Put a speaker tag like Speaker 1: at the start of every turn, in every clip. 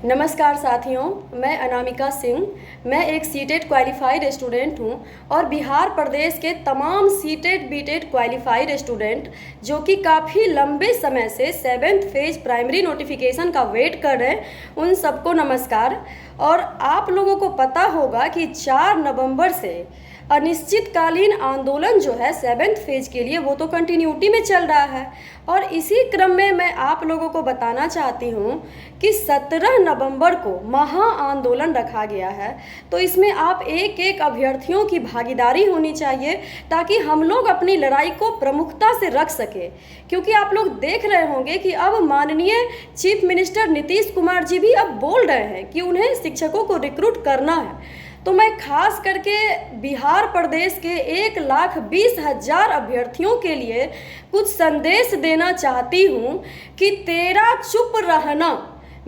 Speaker 1: नमस्कार साथियों, मैं अनामिका सिंह। मैं एक सीटेट क्वालिफाइड स्टूडेंट हूं और बिहार प्रदेश के तमाम सीटेट बीटेट क्वालिफाइड स्टूडेंट जो कि काफ़ी लंबे समय से 7th फेज प्राइमरी नोटिफिकेशन का वेट कर रहे हैं, उन सबको नमस्कार। और आप लोगों को पता होगा कि 4 नवंबर से अनिश्चितकालीन आंदोलन जो है 7th फेज के लिए वो तो कंटिन्यूटी में चल रहा है। और इसी क्रम में मैं आप लोगों को बताना चाहती हूँ कि 17 नवंबर को महा आंदोलन रखा गया है। तो इसमें आप एक एक अभ्यर्थियों की भागीदारी होनी चाहिए ताकि हम लोग अपनी लड़ाई को प्रमुखता से रख सके। क्योंकि आप लोग देख रहे होंगे कि अब माननीय चीफ मिनिस्टर नीतीश कुमार जी भी अब बोल रहे हैं कि उन्हें शिक्षकों को रिक्रूट करना है। तो मैं खास करके बिहार प्रदेश के 1,20,000 अभ्यर्थियों के लिए कुछ संदेश देना चाहती हूँ कि तेरा चुप रहना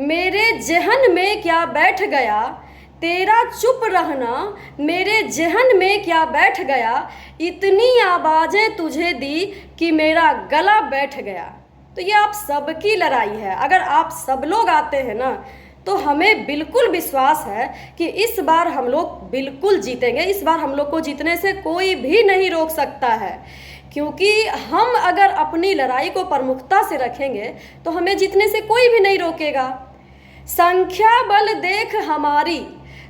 Speaker 1: मेरे ज़हन में क्या बैठ गया, तेरा चुप रहना मेरे ज़हन में क्या बैठ गया, इतनी आवाज़ें तुझे दी कि मेरा गला बैठ गया। तो ये आप सबकी लड़ाई है। अगर आप सब लोग आते हैं ना तो हमें बिल्कुल विश्वास है कि इस बार हम लोग बिल्कुल जीतेंगे। इस बार हम लोग को जीतने से कोई भी नहीं रोक सकता है, क्योंकि हम अगर अपनी लड़ाई को प्रमुखता से रखेंगे तो हमें जीतने से कोई भी नहीं रोकेगा। संख्या बल देख हमारी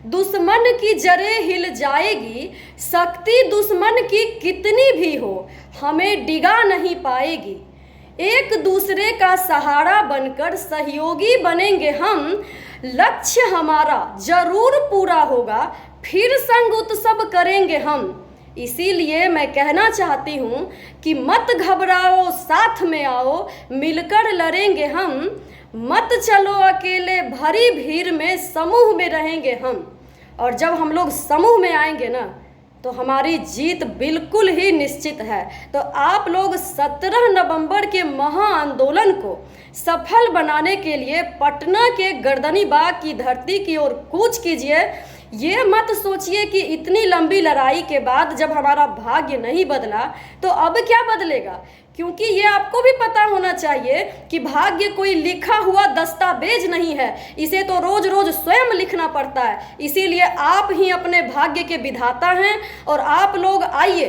Speaker 1: दुश्मन की जड़ें हिल जाएगी, शक्ति दुश्मन की कितनी भी हो हमें डिगा नहीं पाएगी। एक दूसरे का सहारा बनकर सहयोगी बनेंगे हम, लक्ष्य हमारा जरूर पूरा होगा, फिर संग उत्सव करेंगे हम। इसीलिए मैं कहना चाहती हूँ कि मत घबराओ, साथ में आओ, मिलकर लड़ेंगे हम। मत चलो अकेले, भरी भीड़ में समूह में रहेंगे हम। और जब हम लोग समूह में आएंगे ना तो हमारी जीत बिल्कुल ही निश्चित है। तो आप लोग 17 नवंबर के महा आंदोलन को सफल बनाने के लिए पटना के गर्दनी बाग की धरती की ओर कूच कीजिए। ये मत सोचिए कि इतनी लंबी लड़ाई के बाद जब हमारा भाग्य नहीं बदला तो अब क्या बदलेगा, क्योंकि ये आपको भी पता होना चाहिए कि भाग्य कोई लिखा हुआ दस्तावेज नहीं है, इसे तो रोज रोज स्वयं लिखना पड़ता है। इसीलिए आप ही अपने भाग्य के विधाता हैं और आप लोग आइए,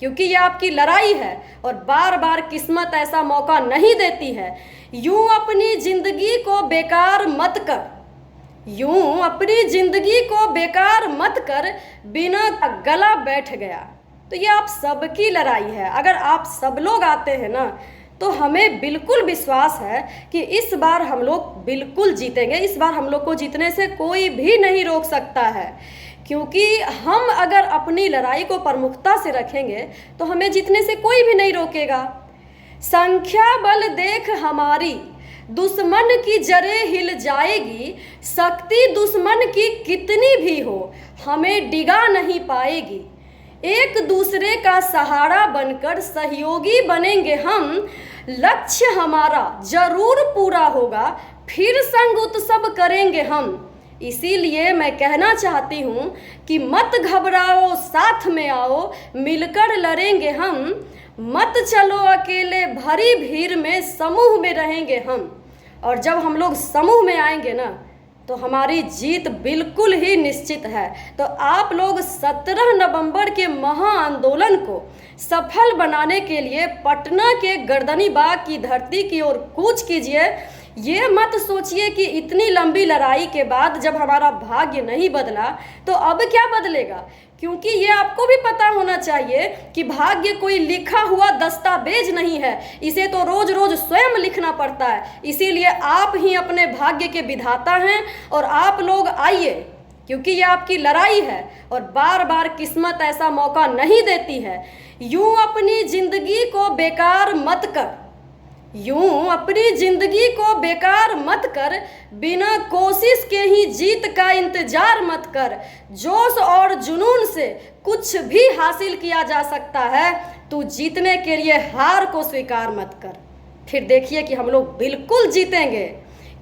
Speaker 1: क्योंकि ये आपकी लड़ाई है और बार बार किस्मत ऐसा मौका नहीं देती है। यूं अपनी जिंदगी को बेकार मत कर, यूं अपनी जिंदगी को बेकार मत कर, बिना गला बैठ गया। तो ये आप सबकी लड़ाई है। अगर आप सब लोग आते हैं ना तो हमें बिल्कुल विश्वास है कि इस बार हम लोग बिल्कुल जीतेंगे। इस बार हम लोग को जीतने से कोई भी नहीं रोक सकता है, क्योंकि हम अगर अपनी लड़ाई को प्रमुखता से रखेंगे तो हमें जीतने से कोई भी नहीं रोकेगा। संख्या बल देख हमारी दुश्मन की जड़ें हिल जाएगी, शक्ति दुश्मन की कितनी भी हो हमें डिगा नहीं पाएगी। एक दूसरे का सहारा बनकर सहयोगी बनेंगे हम, लक्ष्य हमारा जरूर पूरा होगा, फिर संग उत्सव करेंगे हम। इसीलिए मैं कहना चाहती हूँ कि मत घबराओ, साथ में आओ, मिलकर लड़ेंगे हम। मत चलो अकेले, भरी भीड़ में समूह में रहेंगे हम। और जब हम लोग समूह में आएंगे ना तो हमारी जीत बिल्कुल ही निश्चित है। तो आप लोग 17 नवंबर के महा आंदोलन को सफल बनाने के लिए पटना के गर्दनी बाग की धरती की ओर कूच कीजिए। ये मत सोचिए कि इतनी लंबी लड़ाई के बाद जब हमारा भाग्य नहीं बदला तो अब क्या बदलेगा, क्योंकि ये आपको भी पता होना चाहिए कि भाग्य कोई लिखा हुआ दस्तावेज नहीं है, इसे तो रोज रोज स्वयं लिखना पड़ता है। इसीलिए आप ही अपने भाग्य के विधाता हैं और आप लोग आइए, क्योंकि ये आपकी लड़ाई है और बार बार किस्मत ऐसा मौका नहीं देती है। यूं अपनी जिंदगी को बेकार मत कर, यूं अपनी जिंदगी को बेकार मत कर, बिना कोशिश के ही जीत का इंतजार मत कर। जोश और जुनून से कुछ भी हासिल किया जा सकता है, तू जीतने के लिए हार को स्वीकार मत कर। फिर देखिए कि हम लोग बिल्कुल जीतेंगे,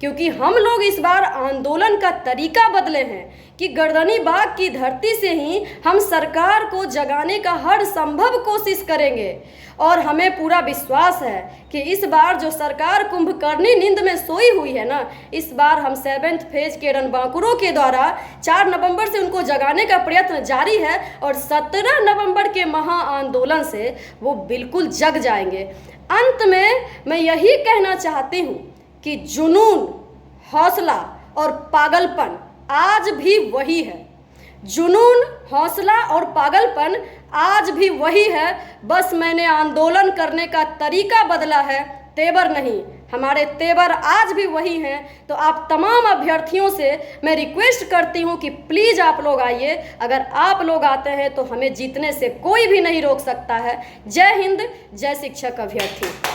Speaker 1: क्योंकि हम लोग इस बार आंदोलन का तरीका बदले हैं कि गर्दनी बाग की धरती से ही हम सरकार को जगाने का हर संभव कोशिश करेंगे। और हमें पूरा विश्वास है कि इस बार जो सरकार कुंभकर्णी नींद में सोई हुई है ना, इस बार हम 7th फेज के रणबांकुरों के द्वारा 4 नवंबर से उनको जगाने का प्रयत्न जारी है और 17 नवंबर के महा आंदोलन से वो बिल्कुल जग जाएंगे। अंत में मैं यही कहना चाहती हूँ कि जुनून, हौसला और पागलपन आज भी वही है। जुनून, हौसला और पागलपन आज भी वही है, बस मैंने आंदोलन करने का तरीका बदला है, तेवर नहीं। हमारे तेवर आज भी वही हैं। तो आप तमाम अभ्यर्थियों से मैं रिक्वेस्ट करती हूँ कि प्लीज़ आप लोग आइए। अगर आप लोग आते हैं तो हमें जीतने से कोई भी नहीं रोक सकता है। जय हिंद, जय शिक्षक अभ्यर्थी।